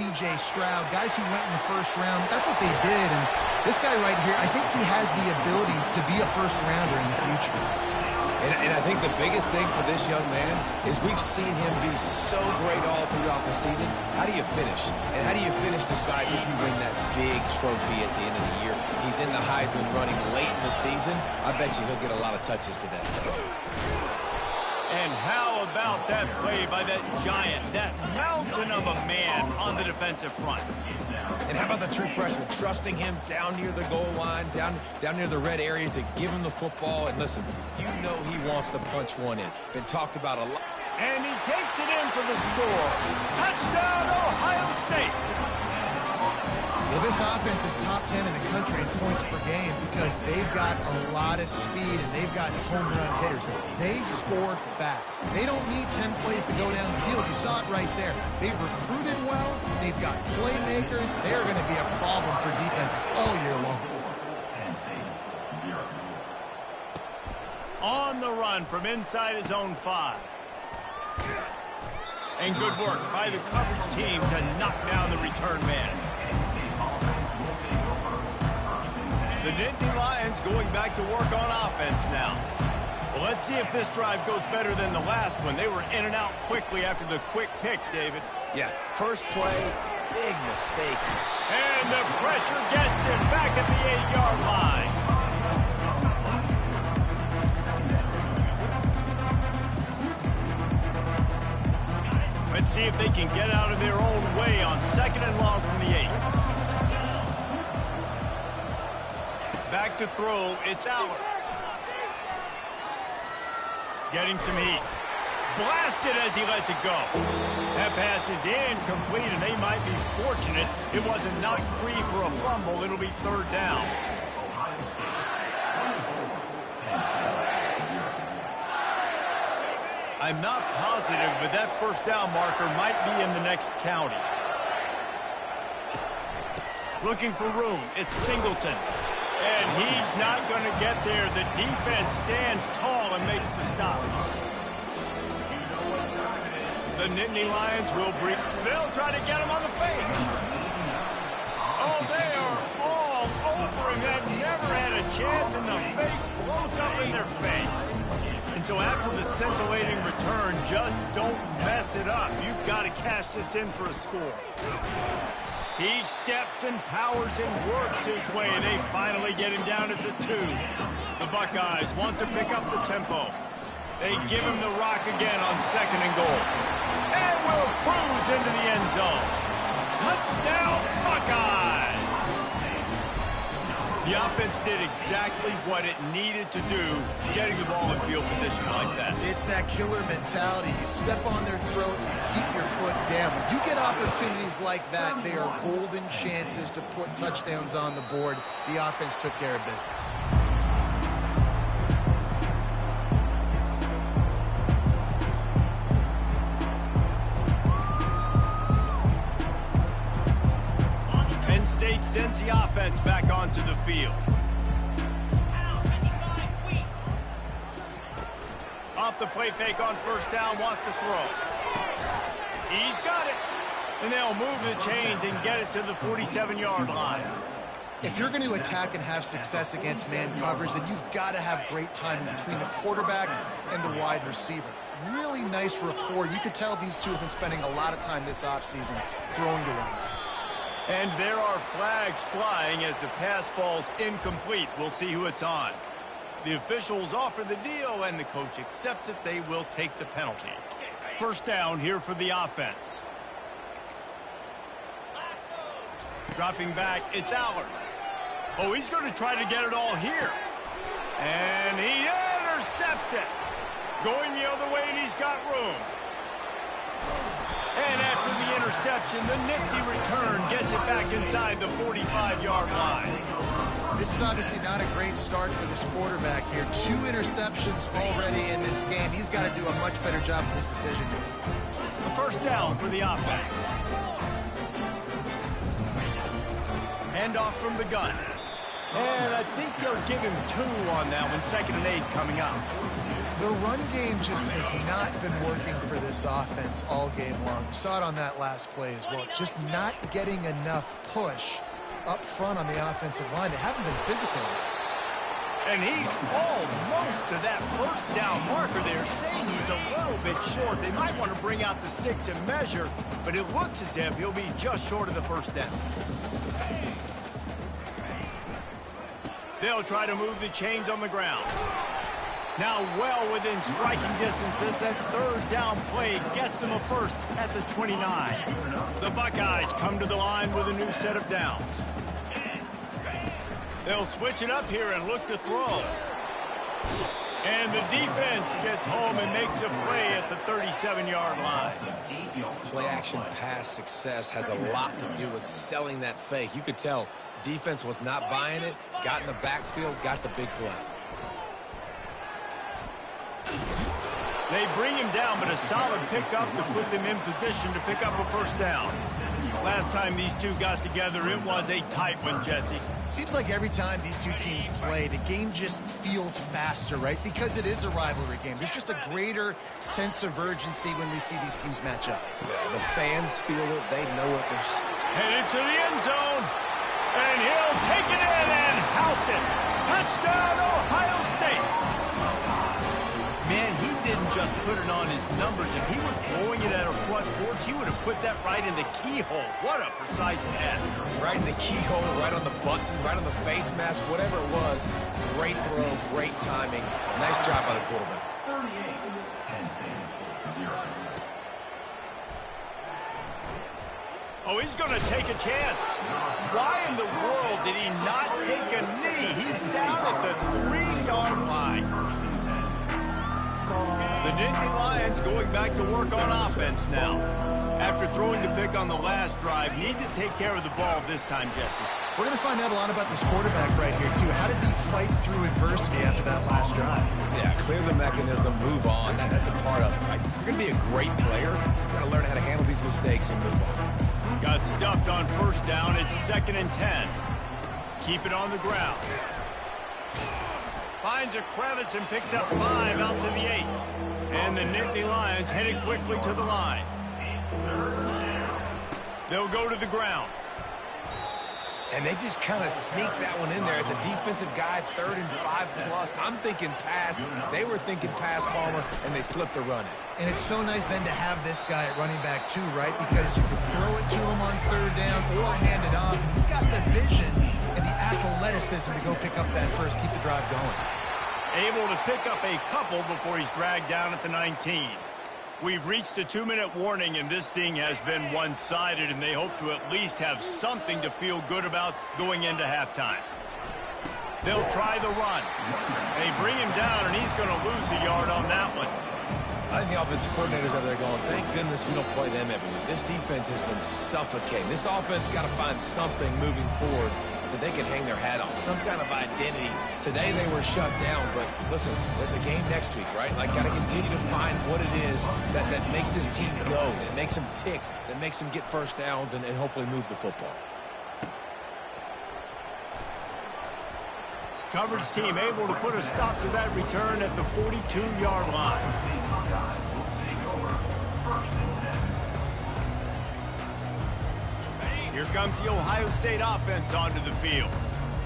C.J. Stroud, guys who went in the first round. That's what they did. And this guy right here, I think he has the ability to be a first-rounder in the future. And I think the biggest thing for this young man is we've seen him be so great all throughout the season. How do you finish? And how do you finish decides if you win that big trophy at the end of the year. He's in the Heisman running late in the season. I bet you he'll get a lot of touches today. And how about that play by that giant, that mountain of a man on the defensive front? And how about the true freshman trusting him down near the goal line, down near the red area to give him the football? And listen, you know he wants to punch one in. Been talked about a lot. And he takes it in for the score. Touchdown, Ohio State. Well, this offense is top 10 in the country in points per game because they've got a lot of speed and they've got home run hitters. They score fast. They don't need 10 plays to go down the field. You saw it right there. They've recruited well. They've got playmakers. They're going to be a problem for defenses all year long. On the run from inside his own 5. And good work by the coverage team to knock down the return man. The Nittany Lions going back to work on offense now. Well, let's see if this drive goes better than the last one. They were in and out quickly after the quick pick, David. Yeah, first play, big mistake. And the pressure gets him back at the 8-yard line. Let's see if they can get out of their own way on 2nd and long from the 8. Back to throw, it's Allard. Getting some heat. Blasted as he lets it go. That pass is incomplete, and they might be fortunate it wasn't knocked free for a fumble. It'll be 3rd down. I'm not positive, but that 1st down marker might be in the next county. Looking for room, it's Singleton. And he's not going to get there. The defense stands tall and makes the stop. The Nittany Lions will break. They'll try to get him on the fake. Oh, they are all over him. That never had a chance, and the fake blows up in their face. And so after the scintillating return, just don't mess it up. You've got to cash this in for a score. He steps and powers and works his way. They finally get him down at the 2. The Buckeyes want to pick up the tempo. They give him the rock again on 2nd and goal. And will cruise into the end zone. Touchdown, Buckeyes! The offense did exactly what it needed to do, getting the ball in field position like that. It's that killer mentality. You step on their throat, you keep your foot down. When you get opportunities like that, they are golden chances to put touchdowns on the board. The offense took care of business. Penn State sends the offense back onto the field. Off the play fake on 1st down, wants to throw. He's got it. And they'll move the chains and get it to the 47-yard line. If you're going to attack and have success against man coverage, then you've got to have great timing between the quarterback and the wide receiver. Really nice rapport. You could tell these two have been spending a lot of time this offseason throwing to one another. And there are flags flying as the pass falls incomplete. We'll see who it's on. The officials offer the deal, and the coach accepts it. They will take the penalty. 1st down here for the offense. Dropping back, it's Allard. Oh, he's going to try to get it all here. And he intercepts it. Going the other way, and he's got room. And after the interception, the nifty return gets it back inside the 45-yard line. This is obviously not a great start for this quarterback here. 2 interceptions already in this game. He's got to do a much better job with his decision making. The 1st down for the offense. Hand off from the gun. And I think they'll give him 2 on that one. 2nd and 8 coming up. The run game just has not been working for this offense all game long. We saw it on that last play as well. Just not getting enough push up front on the offensive line. They haven't been physical. And he's almost to that first down marker there, saying he's a little bit short. They might want to bring out the sticks and measure, but it looks as if he'll be just short of the first down. They'll try to move the chains on the ground. Now well within striking distance as that third down play gets them a first at the 29. The Buckeyes come to the line with a new set of downs. They'll switch it up here and look to throw. And the defense gets home and makes a play at the 37-yard line. Play-action pass success has a lot to do with selling that fake. You could tell defense was not buying it, got in the backfield, got the big play. They bring him down, but a solid pickup to put them in position to pick up a first down. Last time these two got together, it was a tight one, Jesse. Seems like every time these two teams play, the game just feels faster, right? Because it is a rivalry game. There's just a greater sense of urgency when we see these teams match up. Yeah, the fans feel it. They know it. They're headed to the end zone, and he'll take it in and house it. Touchdown, Ohio State. Man, he didn't just put it on his numbers. If he were throwing it at a front porch, he would have put that right in the keyhole. What a precise pass. right in the keyhole, right on the button, right on the face mask, whatever it was. Great throw, great timing. Nice job by the quarterback. 38, Penn State, 0. Oh, he's going to take a chance. Why in the world did he not take a knee? He's down at the 3-yard line. The Nittany Lions going back to work on offense now. After throwing the pick on the last drive, need to take care of the ball this time, Jesse. We're going to find out a lot about this quarterback right here, too. How does he fight through adversity after that last drive? Yeah, clear the mechanism, move on. That's a part of it, right? If you're going to be a great player, you've got to learn how to handle these mistakes and move on. Got stuffed on first down. It's 2nd and 10. Keep it on the ground. Finds a crevice and picks up 5 out to the 8. And the Nittany Lions headed quickly to the line. They'll go to the ground. And they just kind of sneaked that one in there as a defensive guy, 3rd and 5+. I'm thinking pass. They were thinking pass, Palmer, and they slipped the run in. And it's so nice then to have this guy at running back too, right? Because you can throw it to him on 3rd down or hand it off. And he's got the vision and the athleticism to go pick up that first, keep the drive going. Able to pick up a couple before he's dragged down at the 19. We've reached the 2-minute warning, and this thing has been one-sided, and they hope to at least have something to feel good about going into halftime. They'll try the run. They bring him down, and he's going to lose a yard on that one. I think the offensive coordinators out there going, thank goodness we don't play them every week. This defense has been suffocating. This offense got to find something moving forward that they can hang their hat on, some kind of identity. Today they were shut down, but listen, there's a game next week, right? Like, got to continue to find what it is that makes this team go, that makes them tick, that makes them get first downs and hopefully move the football. Coverage team able to put a stop to that return at the 42-yard line. Here comes the Ohio State offense onto the field.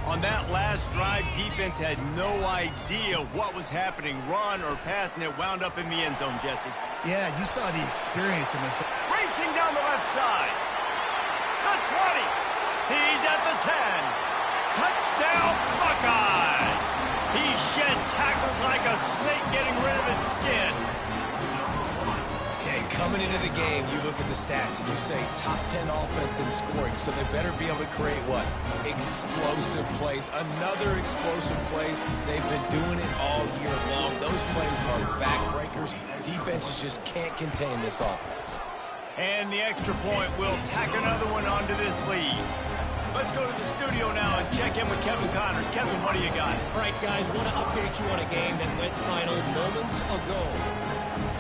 On that last drive, defense had no idea what was happening, run or pass, and it wound up in the end zone, Jesse. Yeah, you saw the experience in this. Racing down the left side. The 20. He's at the 10. Touchdown, Buckeyes. He shed tackles like a snake getting rid of his skin. And coming into the game, you look at the stats and you say top 10 offense in scoring, so they better be able to create what? Explosive plays. Another explosive plays. They've been doing it all year long. Those plays are backbreakers. Defenses just can't contain this offense. And the extra point will tack another one onto this lead. Let's go to the studio now and check in with Kevin Connors. Kevin, what do you got? All right, guys, want to update you on a game that went final moments ago.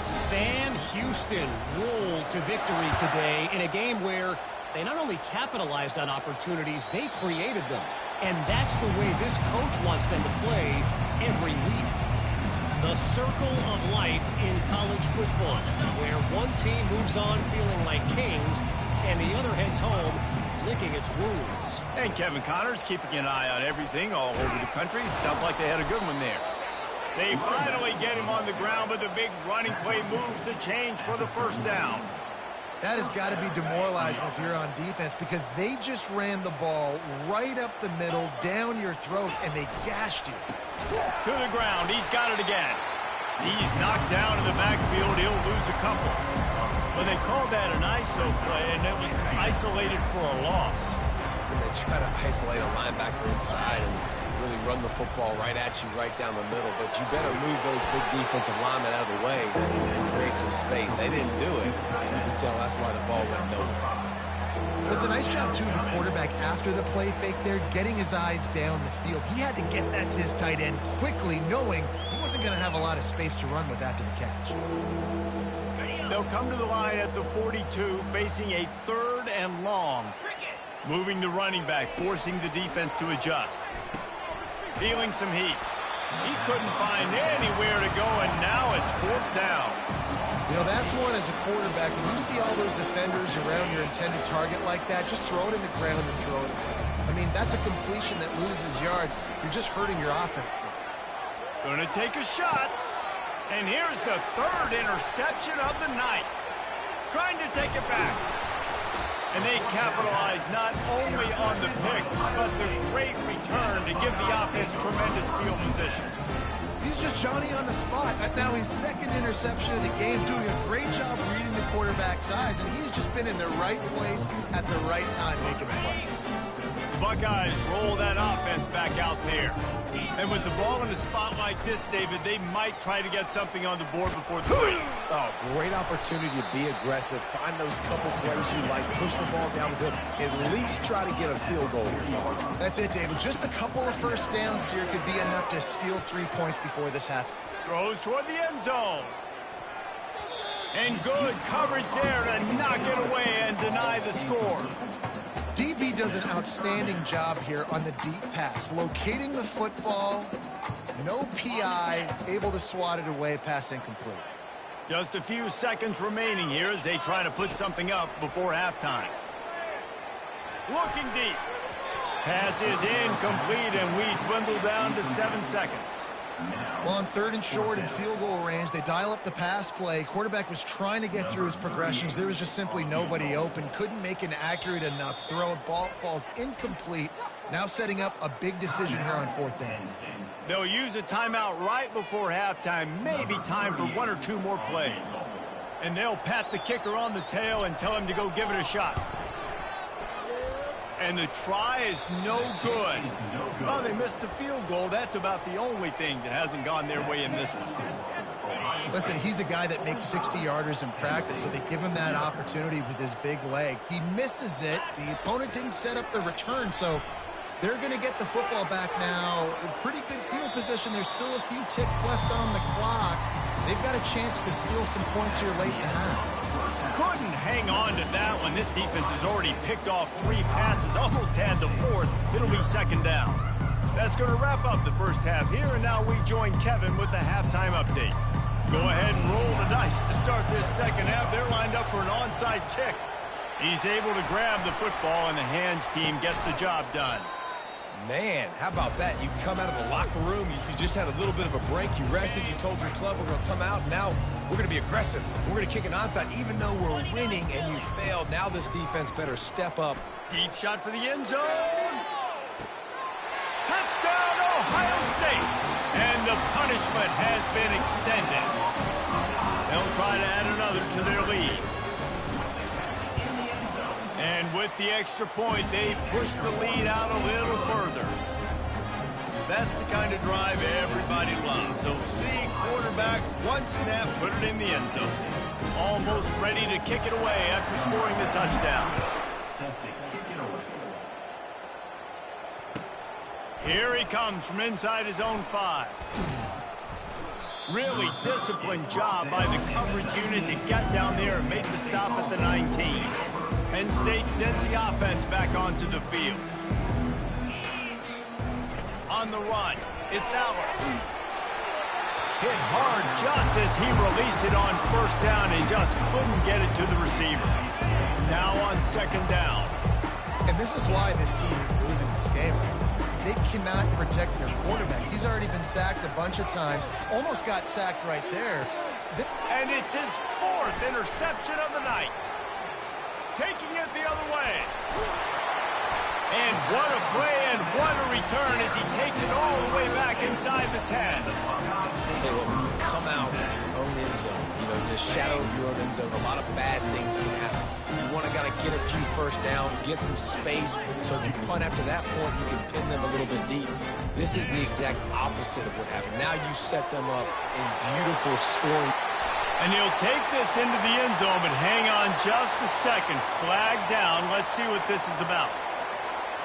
Sam Houston rolled to victory today in a game where they not only capitalized on opportunities, they created them. And that's the way this coach wants them to play every week. The circle of life in college football, where one team moves on feeling like kings and the other heads home licking its wounds. And Kevin Connors keeping an eye on everything all over the country. Sounds like they had a good one there. They finally get him on the ground, but the big running play moves the change for the first down. That has got to be demoralizing if you're on defense, because they just ran the ball right up the middle, down your throats, and they gashed you. To the ground. He's got it again. He's knocked down in the backfield. He'll lose a couple. Well, they called that an ISO play, and it was isolated for a loss. And they try to isolate a linebacker inside and really run the football right at you, right down the middle. But you better move those big defensive linemen out of the way and create some space. They didn't do it. And you can tell that's why the ball went nowhere. But it's a nice job, too, of the quarterback after the play fake there, getting his eyes down the field. He had to get that to his tight end quickly, knowing he wasn't going to have a lot of space to run with after the catch. They'll come to the line at the 42, facing a 3rd and long. Moving the running back, forcing the defense to adjust. Feeling some heat. He couldn't find anywhere to go, and now it's 4th down. You know, that's one as a quarterback. When you see all those defenders around your intended target like that, just throw it in the ground and throw it. I mean, that's a completion that loses yards. You're just hurting your offense there. Gonna take a shot. And here's the 3rd interception of the night. Trying to take it back. And they capitalize not only on the pick, but the great return to give the offense tremendous field position. He's just Johnny on the spot. Now his 2nd interception of the game, doing a great job reading the quarterback's eyes, and he's just been in the right place at the right time making plays. The Buckeyes roll that offense back out there. And with the ball in a spot like this, David, they might try to get something on the board before the break. Oh, great opportunity to be aggressive. Find those couple plays you like. Push the ball down the field. At least try to get a field goal here. That's it, David. Just a couple of first downs here could be enough to steal 3 points before this happens. Throws toward the end zone. And good coverage there to knock it away and deny the score. DB does an outstanding job here on the deep pass, locating the football, no PI, able to swat it away, pass incomplete. Just a few seconds remaining here as they try to put something up before halftime. Looking deep. Pass is incomplete, and we dwindle down to 7 seconds. Well, on 3rd and short and field goal range, they dial up the pass play. Quarterback was trying to get through his progressions. There was just simply nobody open. Couldn't make an accurate enough throw. Ball falls incomplete. Now setting up a big decision here on 4th down. They'll use a timeout right before halftime. Maybe time for 1 or 2 more plays. And they'll pat the kicker on the tail and tell him to go give it a shot. And the try is no good. Well, they missed the field goal. That's about the only thing that hasn't gone their way in this one. Listen, he's a guy that makes 60-yarders in practice, so they give him that opportunity with his big leg. He misses it. The opponent didn't set up the return, so they're going to get the football back now. Pretty good field position. There's still a few ticks left on the clock. They've got a chance to steal some points here late in the half. Couldn't hang on to that one. This defense has already picked off 3 passes, almost had the 4th. It'll be 2nd down. That's going to wrap up the first half here, and now we join Kevin with the halftime update. Go ahead and roll the dice to start this 2nd half. They're lined up for an onside kick. He's able to grab the football, and the hands team gets the job done. Man, how about that? You come out of the locker room, you just had a little bit of a break, you rested, you told your club we're going to come out, and now we're going to be aggressive. We're going to kick an onside even though we're winning and you failed. Now this defense better step up. Deep shot for the end zone. Touchdown, Ohio State. And the punishment has been extended. They'll try to add another to their lead. And with the extra point, they push the lead out a little further. That's the kind of drive everybody loves. So see quarterback, 1 snap, put it in the end zone. Almost ready to kick it away after scoring the touchdown. Here he comes from inside his own 5. Really disciplined job by the coverage unit to get down there and make the stop at the 19. Penn State sends the offense back onto the field. On the run, it's Aller. hit hard just as he released it on first down and just couldn't get it to the receiver. Now on second down. And this is why this team is losing this game. They cannot protect their quarterback. He's already been sacked a bunch of times. Almost got sacked right there. And it's his 4th interception of the night. Taking it the other way. And what a play and what a return as he takes it all the way back inside the 10. I'll tell you what, when you come out of your own end zone, you know, in the shadow of your own end zone, a lot of bad things can happen. You want to gotta get a few first downs, get some space, so if you punt after that point, you can pin them a little bit deep. This is the exact opposite of what happened. Now you set them up in beautiful scoring. And he'll take this into the end zone, but hang on just a second. Flag down. Let's see what this is about.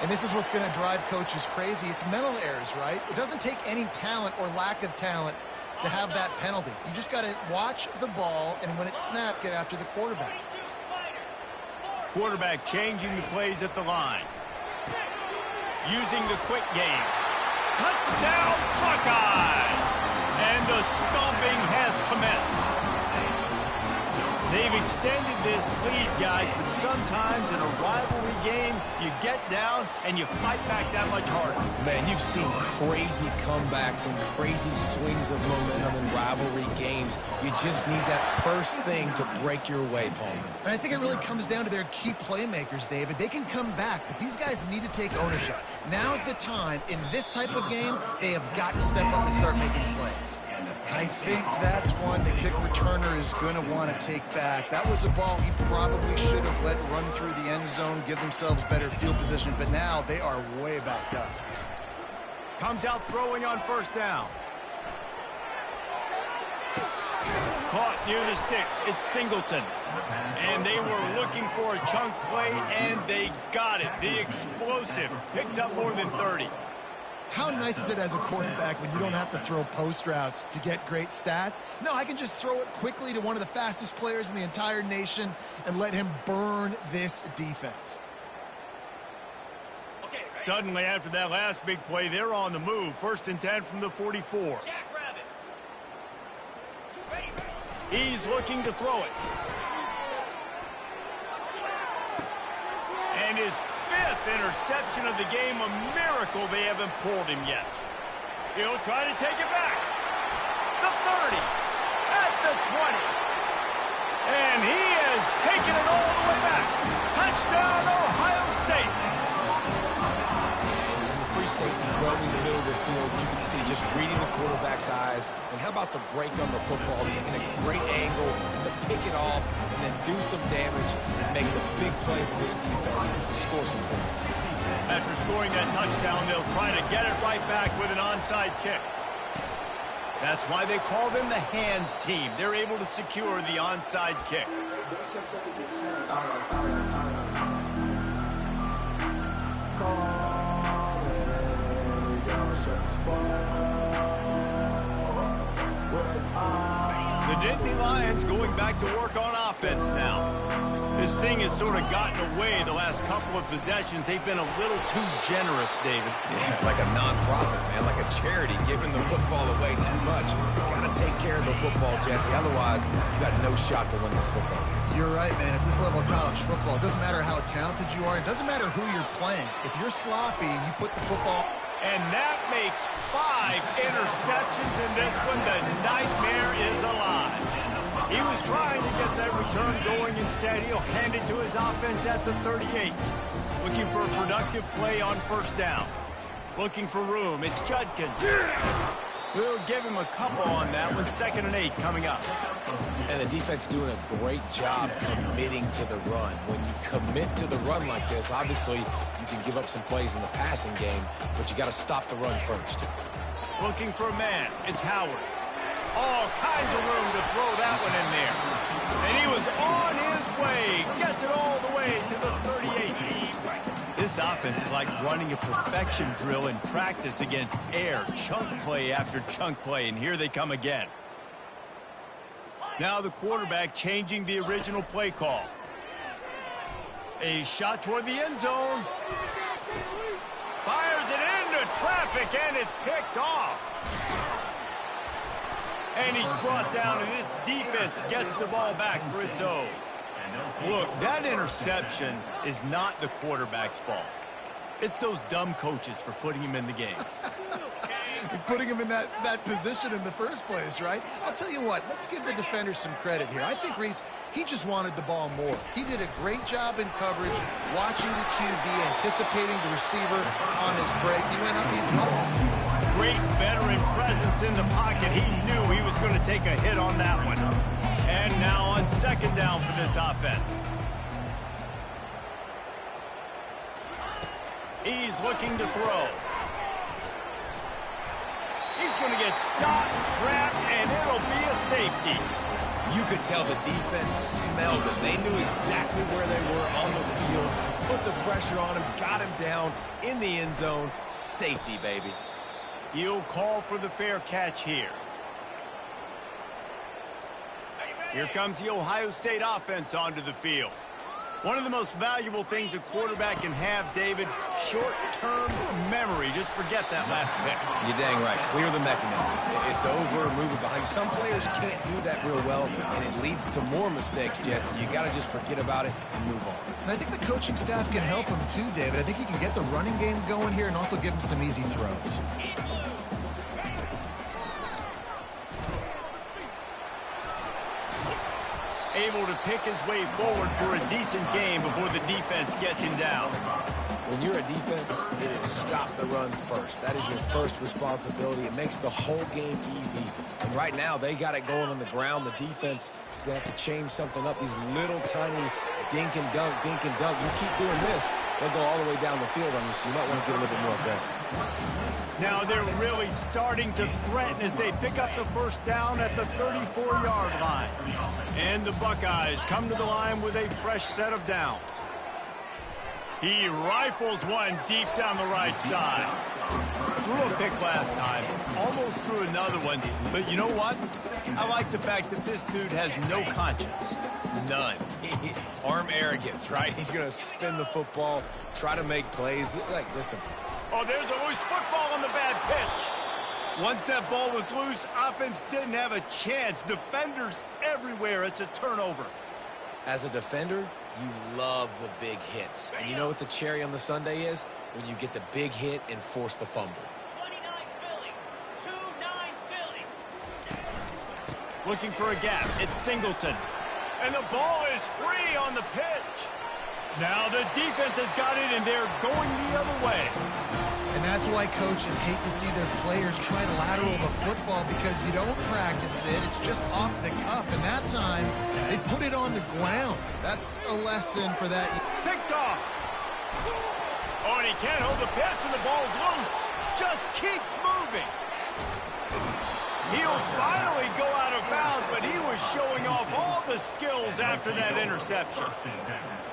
And this is what's going to drive coaches crazy. It's mental errors, right? It doesn't take any talent or lack of talent to have that penalty. You just got to watch the ball, and when it's snapped, get after the quarterback. Quarterback changing the plays at the line. Using the quick game. Touchdown, Buckeyes! And the stomping has commenced. They've extended this lead, guys, but sometimes in a rivalry game, you get down and you fight back that much harder. Man, you've seen crazy comebacks and crazy swings of momentum in rivalry games. You just need that first thing to break your way, Palmer. And I think it really comes down to their key playmakers, David. They can come back, but these guys need to take ownership. Now's the time. In this type of game, they have got to step up and start making plays. I think that's one the kick returner is going to want to take back. That was a ball he probably should have let run through the end zone, give themselves better field position, but now they are way backed up. Comes out throwing on first down. Caught near the sticks. It's Singleton. And they were looking for a chunk play, and they got it. The explosive picks up more than 30. How nice is it as a quarterback when you don't have to throw post routes to get great stats? No, I can just throw it quickly to one of the fastest players in the entire nation and let him burn this defense. Suddenly, after that last big play, they're on the move. 1st and 10 from the 44. He's looking to throw it. And his 5th interception of the game, a miracle they haven't pulled him yet. He'll try to take it back. The 30, at the 20. And he has taken it all the way back. Touchdown, Ohio State. And the free safety roaming the middle of the field, you can see just reading the quarterback's eyes. And how about the break on the football, taking a great angle to pick it off and then do some damage and make the big play for this defense to score some points. After scoring that touchdown, they'll try to get it right back with an onside kick. That's why they call them the hands team. They're able to secure the onside kick. The Nittany Lions going back to work on offense now. This thing has sort of gotten away the last couple of possessions. They've been a little too generous, David. Yeah, like a non-profit, man, like a charity, giving the football away too much. You got to take care of the football, Jesse. Otherwise, you got no shot to win this football game. You're right, man. At this level of college football, it doesn't matter how talented you are. It doesn't matter who you're playing. If you're sloppy, you put the football... And that makes 5 interceptions in this one. The nightmare is alive. He was trying to get that return going. Instead, he'll hand it to his offense at the 38. Looking for a productive play on first down. Looking for room. It's Judkins. We'll give him a couple on that one. 2nd and 8 coming up. And the defense doing a great job committing to the run. When you commit to the run like this, obviously you can give up some plays in the passing game, but you got to stop the run first. Looking for a man. It's Howard. All kinds of room to throw that one in there. And he was on his way. Gets it all the way to the 38. This offense is like running a perfection drill in practice against air. Chunk play after chunk play, and here they come again. Now the quarterback changing the original play call. A shot toward the end zone. Fires it into traffic, and it's picked off. And he's brought down, and this defense gets the ball back for its own. Look, that interception is not the quarterback's fault. It's those dumb coaches for putting him in the game. Putting him in that position in the first place, right? I'll tell you what, let's give the defender some credit here. I think Reese, he just wanted the ball more. He did a great job in coverage, watching the QB, anticipating the receiver on his break. He went up, he plugged it. Great veteran presence in the pocket. He knew he was going to take a hit on that one. And now on second down for this offense. He's looking to throw. He's going to get stopped, trapped, and it'll be a safety. You could tell the defense smelled it. They knew exactly where they were on the field, put the pressure on him, got him down in the end zone. Safety, baby. He'll call for the fair catch here. Here comes the Ohio State offense onto the field. One of the most valuable things a quarterback can have, David, short-term memory. Just forget that last pick. You're dang right. Clear the mechanism. It's over, move it behind. Some players can't do that real well, and it leads to more mistakes, Jesse. You got to just forget about it and move on. And I think the coaching staff can help him too, David. I think he can get the running game going here and also give him some easy throws. Able to pick his way forward for a decent game before the defense gets him down. When you're a defense, it is stop the run first. That is your first responsibility. It makes the whole game easy. And right now, they got it going on the ground. The defense is going to have to change something up. These little tiny dink and dunk, dink and dunk. You keep doing this, they'll go all the way down the field on you, so you might want to get a little bit more aggressive. Now they're really starting to threaten as they pick up the first down at the 34-yard line. And the Buckeyes come to the line with a fresh set of downs. He rifles one deep down the right side. Threw a pick last time, almost threw another one. But you know what? I like the fact that this dude has no conscience. None. Arm arrogance, right? He's going to spin the football, try to make plays. Like, listen. Oh, there's a loose football on the bad pitch. Once that ball was loose, offense didn't have a chance. Defenders everywhere. It's a turnover. As a defender, you love the big hits. And you know what the cherry on the sundae is? When you get the big hit and force the fumble. 29 Philly. 2-9 Philly. Looking for a gap. It's Singleton. And the ball is free on the pitch. Now the defense has got it, and they're going the other way. And that's why coaches hate to see their players try to lateral the football because you don't practice it. It's just off the cuff. And that time, they put it on the ground. That's a lesson for that. Picked off. Oh, and he can't hold the pitch, and the ball's loose. Just keeps moving. He'll finally go out of bounds, but he was showing off all the skills after that interception.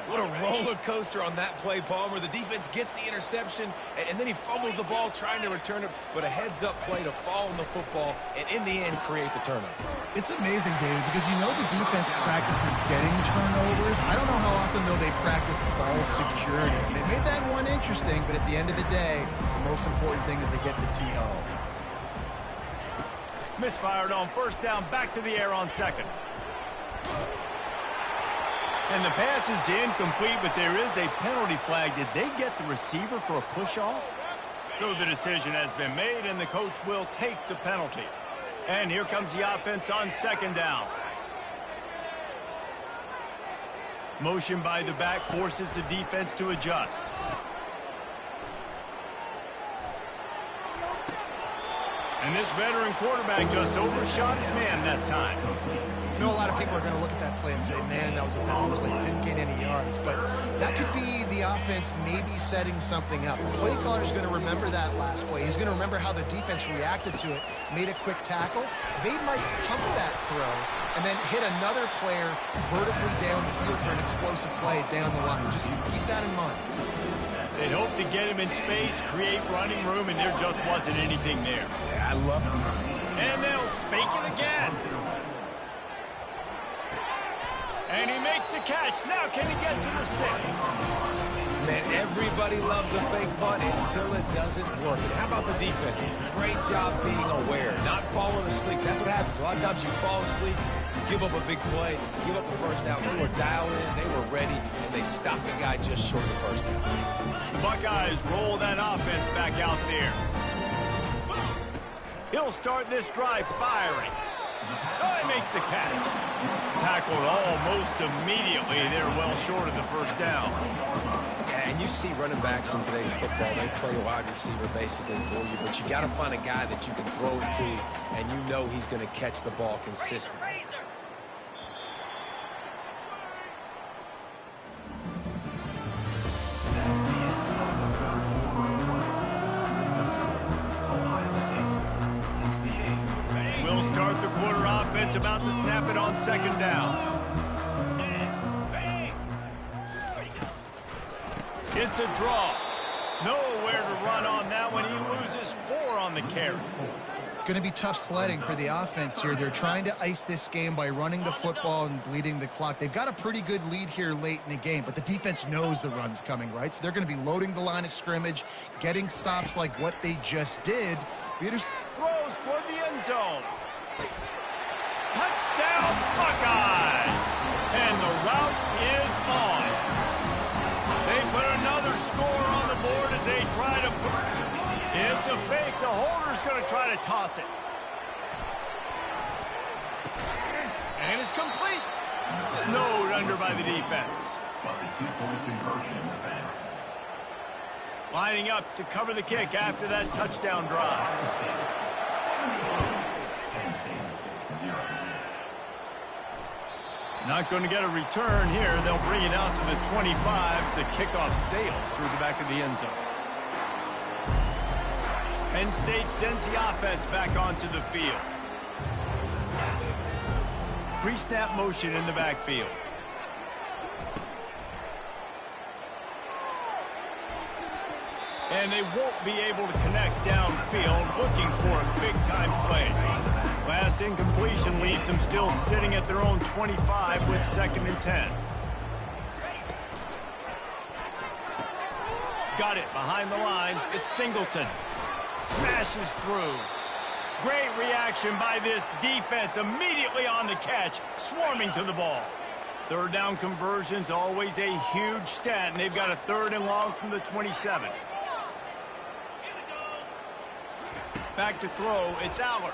What a roller coaster on that play, Palmer. The defense gets the interception, and then he fumbles the ball trying to return it, but a heads-up play to fall on the football, and in the end, create the turnover. It's amazing, David, because you know the defense practices getting turnovers. I don't know how often, though, they practice ball security. They made that one interesting, but at the end of the day, the most important thing is they get the TO. Misfired on first down, back to the air on second. And the pass is incomplete, but there is a penalty flag. Did they get the receiver for a push-off? So the decision has been made, and the coach will take the penalty. And here comes the offense on second down. Motion by the back forces the defense to adjust. And this veteran quarterback just overshot his man that time. You know, a lot of people are going to look at that play and say, man, that was a bad play. Didn't gain any yards. But that could be the offense maybe setting something up. The play caller is going to remember that last play. He's going to remember how the defense reacted to it, made a quick tackle. They might pump that throw and then hit another player vertically down the field for an explosive play down the line. Just keep that in mind. They'd hope to get him in space, create running room, and there just wasn't anything there. Yeah, I love it. And they'll fake it again. And he makes the catch. Now can he get to the sticks? Man, everybody loves a fake punt until it doesn't work. And how about the defense? Great job being aware, not falling asleep. That's what happens. A lot of times you fall asleep, give up a big play, give up the first down. They were dialed in, they were ready, and they stopped the guy just short of the first down. Buckeyes roll that offense back out there. He'll start this drive firing. Oh, he makes the catch. Tackled almost immediately. They're well short of the first down. Yeah, and you see running backs in today's football, they play a wide receiver basically for you, but you got to find a guy that you can throw it to, and you know he's going to catch the ball consistently. Start the quarter offense, about to snap it on second down. It's a draw. Nowhere to run on that one. He loses 4 on the carry. It's going to be tough sledding for the offense here. They're trying to ice this game by running the football and bleeding the clock. They've got a pretty good lead here late in the game, but the defense knows the run's coming, right? So they're going to be loading the line of scrimmage, getting stops like what they just did. Throws toward the end zone. Touchdown, Buckeyes! And the route is on. They put another score on the board as they try to put it. It's a fake. The holder's going to try to toss it. And it's complete. Snowed under by the defense. Lining up to cover the kick after that touchdown drive. Not going to get a return here. They'll bring it out to the 25 as the kickoff sails through the back of the end zone. Penn State sends the offense back onto the field. Pre-snap motion in the backfield. And they won't be able to connect downfield, looking for a big-time play. Last incompletion leaves them still sitting at their own 25 with 2nd and 10. Got it behind the line. It's Singleton. Smashes through. Great reaction by this defense. Immediately on the catch, swarming to the ball. 3rd down conversion's always a huge stat, and they've got a 3rd and long from the 27. Back to throw. It's Allard.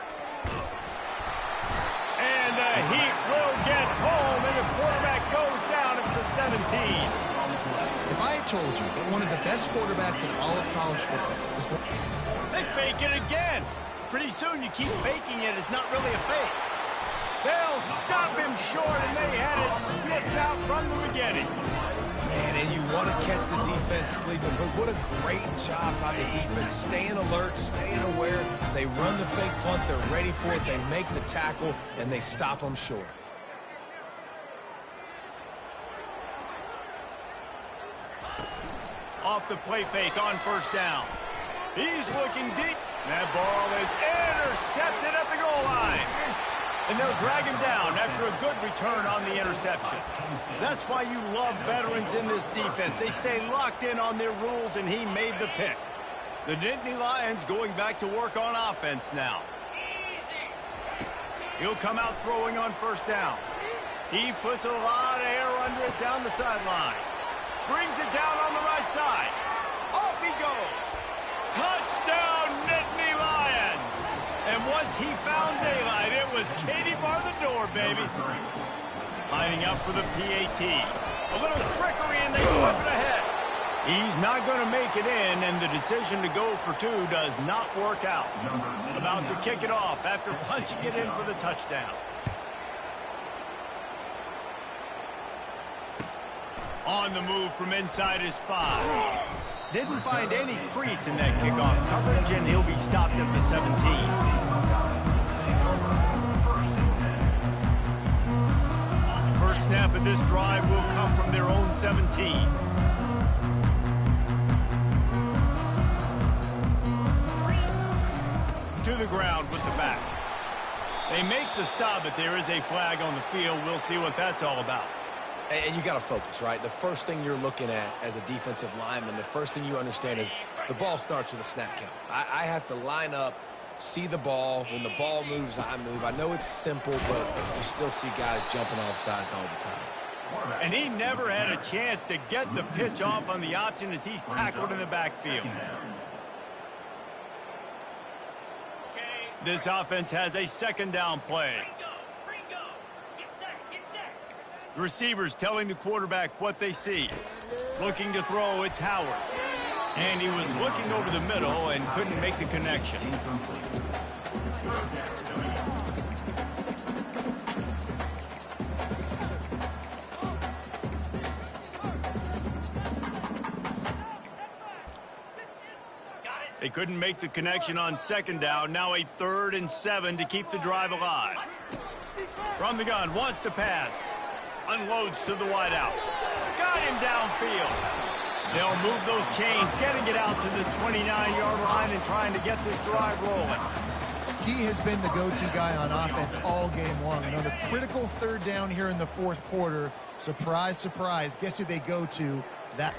And the Heat will get home, and the quarterback goes down at the 17. If I had told you that one of the best quarterbacks in all of college football was going... They fake it again. Pretty soon you keep faking it. It's not really a fake. They'll stop him short, and they had it sniffed out from the beginning. Man, and you want to catch the defense sleeping, but what a great job by the defense. Staying alert, staying aware. They run the fake punt. They're ready for it. They make the tackle, and they stop them short. Off the play fake on 1st down. He's looking deep. That ball is intercepted at the goal line. And they'll drag him down after a good return on the interception. That's why you love veterans in this defense. They stay locked in on their rules, and he made the pick. The Nittany Lions going back to work on offense now. He'll come out throwing on 1st down. He puts a lot of air under it down the sideline. Brings it down on the right side. Off he goes. Touchdown, Nittany Lions! And once he found daylight, it was Katie bar the door, baby. Lining up for the PAT. A little trickery, and they flip it ahead. He's not going to make it in, and the decision to go for 2 does not work out. About to kick it off after punching it in for the touchdown. On the move from inside his 5. Didn't find any crease in that kickoff coverage, and he'll be stopped at the 17. First snap of this drive will come from their own 17. To the ground with the back. They make the stop, but there is a flag on the field. We'll see what that's all about. And you got to focus, right? The first thing you're looking at as a defensive lineman, the first thing you understand is the ball starts with a snap count. I have to line up, see the ball. When the ball moves, I move. I know it's simple, but you still see guys jumping off sides all the time. And he never had a chance to get the pitch off on the option as he's tackled in the backfield. This offense has a second down play. The receivers telling the quarterback what they see. Looking to throw, it's Howard. And he was looking over the middle and couldn't make the connection. They couldn't make the connection on second down. Now a 3rd and 7 to keep the drive alive. From the gun, wants to pass. Unloads to the wideout. Got him downfield. They'll move those chains, getting it out to the 29-yard line and trying to get this drive rolling. He has been the go-to guy on offense all game long. And on a critical 3rd down here in the 4th quarter, surprise, surprise, guess who they go to? That.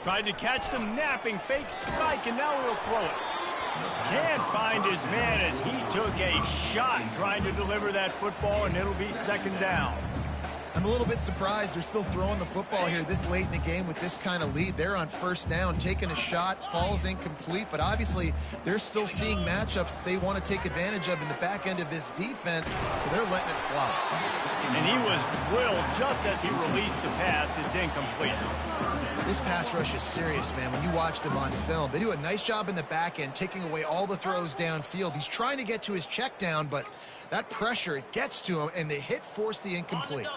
Tried to catch them napping, fake spike, and now he'll throw it. Can't find his man as he took a shot trying to deliver that football, and it'll be 2nd down. I'm a little bit surprised they're still throwing the football here this late in the game with this kind of lead. They're on 1st down, taking a shot, falls incomplete, but obviously they're still seeing matchups that they want to take advantage of in the back end of this defense, so they're letting it fly. And he was drilled just as he released the pass. It's incomplete. This pass rush is serious, man. When you watch them on film, they do a nice job in the back end, taking away all the throws downfield. He's trying to get to his check down, but that pressure, it gets to him, and the hit forced the incomplete.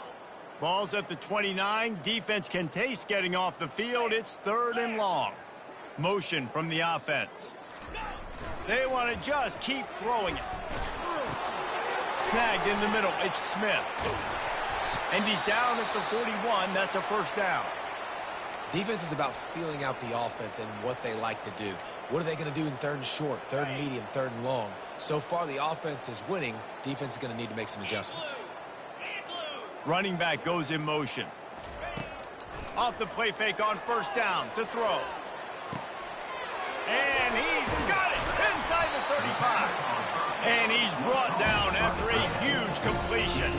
Ball's at the 29. Defense can taste getting off the field. It's 3rd and long. Motion from the offense. They want to just keep throwing it. Snagged in the middle. It's Smith. And he's down at the 41. That's a 1st down. Defense is about feeling out the offense and what they like to do. What are they going to do in 3rd and short, 3rd and medium, 3rd and long? So far, the offense is winning. Defense is going to need to make some adjustments. Running back goes in motion. Off the play fake on 1st down to throw. And he's got it inside the 35. And he's brought down after a huge completion.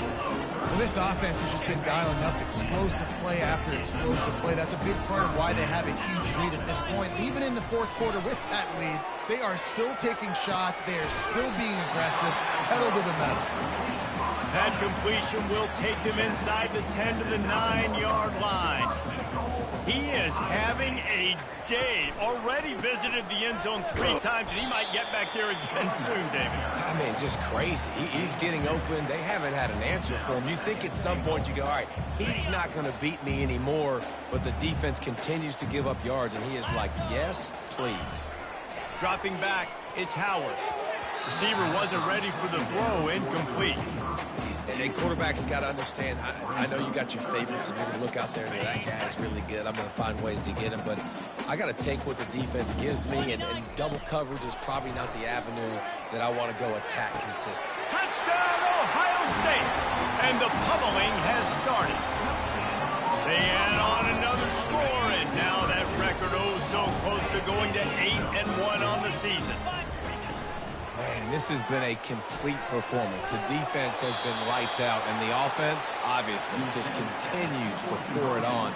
Well, this offense has just been dialing up explosive play after explosive play. That's a big part of why they have a huge lead at this point. Even in the 4th quarter with that lead, they are still taking shots. They are still being aggressive, pedal to the metal. That completion will take them inside the 10 to the 9-yard line. He is having a day. Already visited the end zone 3 times, and he might get back there again soon, David. I mean, just crazy. He's getting open. They haven't had an answer for him. You think at some point you go, all right, he's not going to beat me anymore, but the defense continues to give up yards, and he is like, yes, please. Dropping back, it's Howard. Receiver wasn't ready for the throw, incomplete. And quarterbacks got to understand, I know you got your favorites, and you're going to look out there and go, that guy's really good. I'm going to find ways to get him, but I got to take what the defense gives me, and double coverage is probably not the avenue that I want to go attack consistently. Touchdown, Ohio State! And the pummeling has started. They add on another score, and now that record so close to going to 8-1 on the season. Man, this has been a complete performance. The defense has been lights out, and the offense, obviously, just continues to pour it on.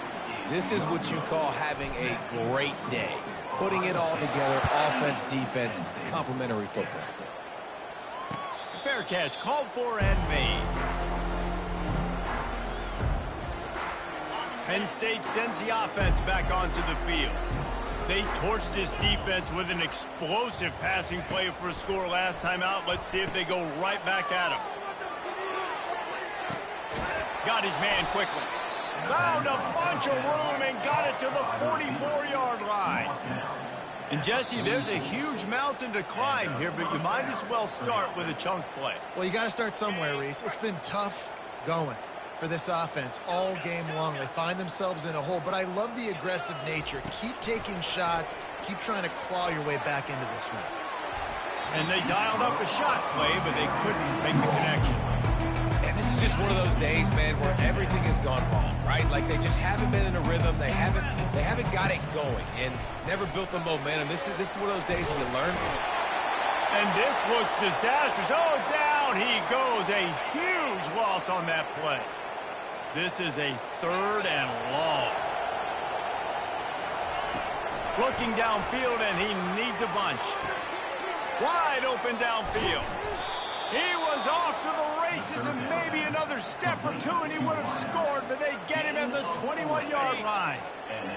This is what you call having a great day. Putting it all together, offense, defense, complementary football. Fair catch, called for and made. Penn State sends the offense back onto the field. They torched this defense with an explosive passing play for a score last time out. Let's see if they go right back at him. Got his man quickly. Found a bunch of room and got it to the 44-yard line. And, Jesse, there's a huge mountain to climb here, but you might as well start with a chunk play. Well, you got to start somewhere, Reese. It's been tough going for this offense all game long. They find themselves in a hole, but I love the aggressive nature. Keep taking shots. Keep trying to claw your way back into this one. And they dialed up a shot play, but they couldn't make the connection. And this is is just one of those days, man, where everything has gone wrong, right? Like they just haven't been in a rhythm. They haven't got it going and never built the momentum. This is one of those days that you learn from it. And this looks disastrous. Oh, down he goes. A huge loss on that play. This is a 3rd and long. Looking downfield, and he needs a bunch. Wide open downfield. He was off to the races, and maybe another step or two, and he would have scored, but they get him at the 21-yard line.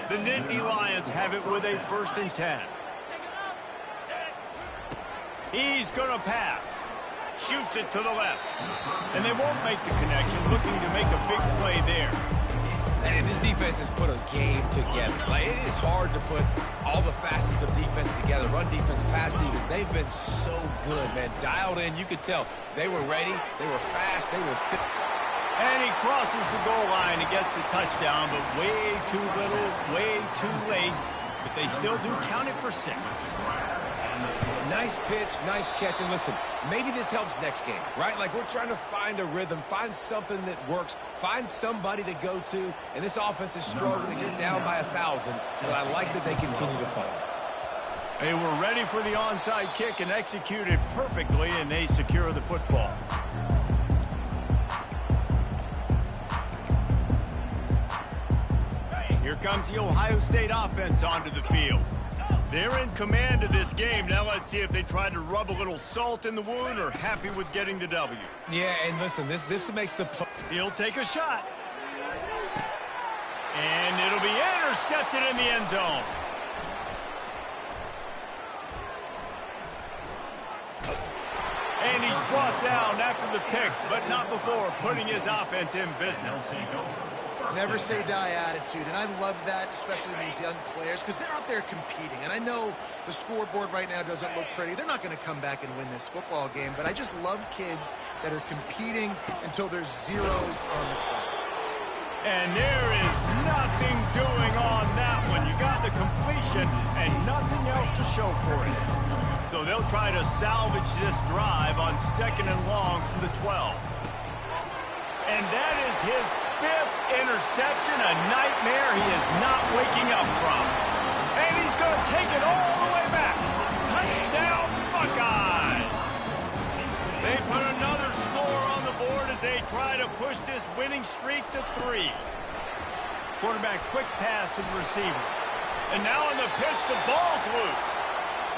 The Nittany Lions have it with a 1st and 10. He's going to pass. Shoots it to the left. And they won't make the connection, looking to make a big play there. And this defense has put a game together. Like, it is hard to put all the facets of defense together. Run defense, pass defense. They've been so good, man. Dialed in. You could tell they were ready. They were fast. They were fit. And he crosses the goal line and gets the touchdown, but way too little, way too late. But they still do count it for 6. Nice pitch, nice catch. And listen, maybe this helps next game, right? Like, we're trying to find a rhythm, find something that works, find somebody to go to. And this offense is struggling. You're down by 1,000, but I like that they continue to fight. They were ready for the onside kick and executed perfectly, and they secure the football. Here comes the Ohio State offense onto the field. They're in command of this game. Now let's see if they try to rub a little salt in the wound or happy with getting the W. Yeah, and listen, this makes the... He'll take a shot. And it'll be intercepted in the end zone. And he's brought down after the pick, but not before putting his offense in business. Never say die attitude, and I love that, especially in these young players, because they're out there competing. And I know the scoreboard right now doesn't look pretty. They're not going to come back and win this football game, but I just love kids that are competing until there's zeros on the clock. And there is nothing doing on that one. You got the completion and nothing else to show for it. So they'll try to salvage this drive on 2nd and long from the 12. And that is his 5th interception, a nightmare he is not waking up from. And he's going to take it all the way back. Touchdown, Buckeyes! They put another score on the board as they try to push this winning streak to 3. Quarterback quick pass to the receiver. And now on the pitch, the ball's loose.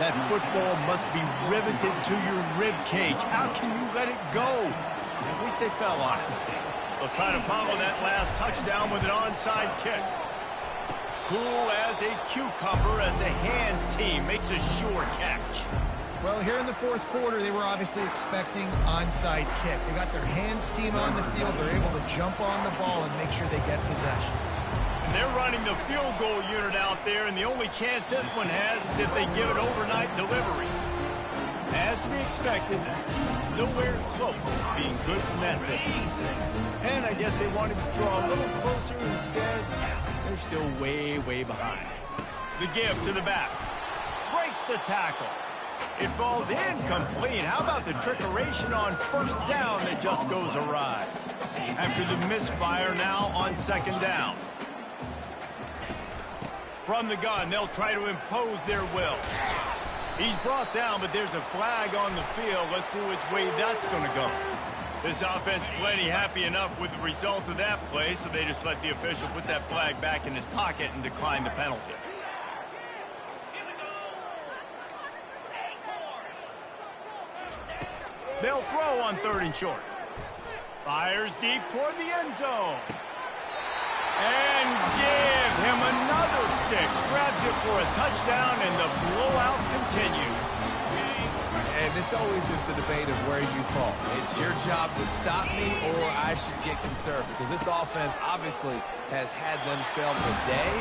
That football must be riveted to your rib cage. How can you let it go? At least they fell on it. They'll try to follow that last touchdown with an onside kick. Cool as a cucumber as the hands team makes a sure catch. Well, here in the 4th quarter, they were obviously expecting onside kick. They got their hands team on the field. They're able to jump on the ball and make sure they get possession. And they're running the field goal unit out there, and the only chance this one has is if they give it overnight delivery. As to be expected, nowhere close being good from that distance. And I guess they wanted to draw a little closer. Instead, they're still way, way behind. The give to the back. Breaks the tackle. It falls incomplete. How about the trickeration on 1st down that just goes awry? After the misfire, now on 2nd down. From the gun, they'll try to impose their will. He's brought down, but there's a flag on the field. Let's see which way that's going to go. This offense plenty happy enough with the result of that play, so they just let the official put that flag back in his pocket and decline the penalty. They'll throw on 3rd and short. Fires deep toward the end zone. And give him another 6. Grabs it for a touchdown, and the blowout continues. And this always is the debate of where you fall. It's your job to stop me, or I should get conservative. Because this offense obviously has had themselves a day,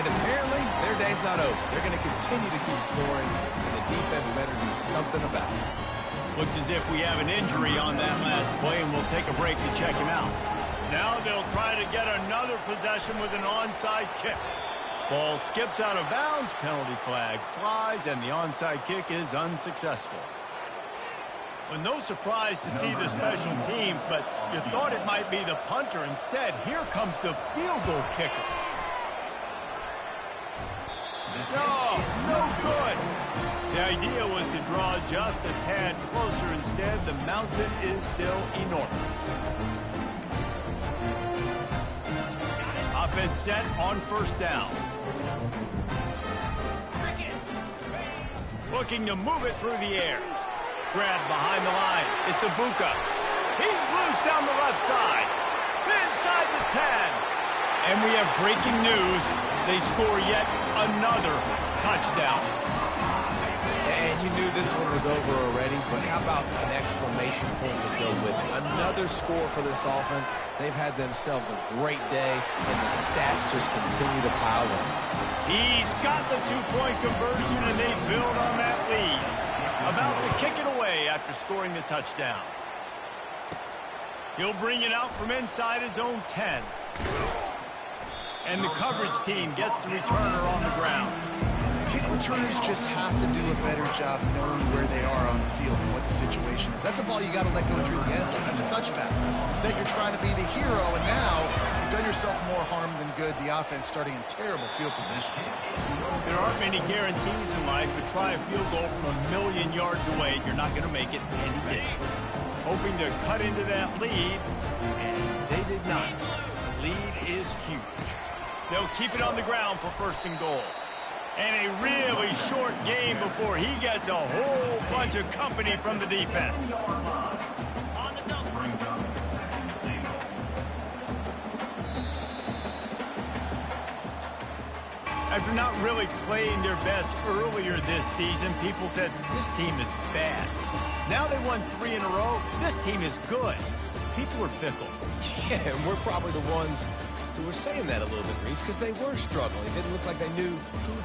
and apparently their day's not over. They're going to continue to keep scoring, and the defense better do something about it. Looks as if we have an injury on that last play, and we'll take a break to check him out. Now they'll try to get another possession with an onside kick. Ball skips out of bounds, penalty flag flies, and the onside kick is unsuccessful. Well, no surprise to see the special teams, but you thought it might be the punter. Instead, here comes the field goal kicker. No good. The idea was to draw just a tad closer. Instead, the mountain is still enormous. Offense set on first down. Looking to move it through the air. Grab behind the line. It's Ibuka. He's loose down the left side. Inside the 10. And we have breaking news. They score yet another touchdown. And you knew this one was over already, but how about an exclamation point to go with it? Another score for this offense. They've had themselves a great day, and the stats just continue to pile up. He's got the two-point conversion, and they build on that lead. About to kick it away after scoring the touchdown. He'll bring it out from inside his own 10. And the coverage team gets the returner on the ground. Kick returners just have to do a better job knowing where they are on the field and what the situation is. That's a ball you got to let go through the end zone. That's a touchback. Instead, you're trying to be the hero, and now you've done yourself more harm than good. The offense starting in terrible field position. There aren't many guarantees in life, but try a field goal from 1,000,000 yards away, and you're not going to make it, and he did. Hoping to cut into that lead, and they did not. Lead is huge. They'll keep it on the ground for first and goal. And a really short game before he gets a whole bunch of company from the defense. After not really playing their best earlier this season, people said this team is bad. Now they won 3 in a row. This team is good. People are fickle. Yeah, and we're probably the ones who were saying that a little bit, Reese, because they were struggling. It didn't look like they knew who they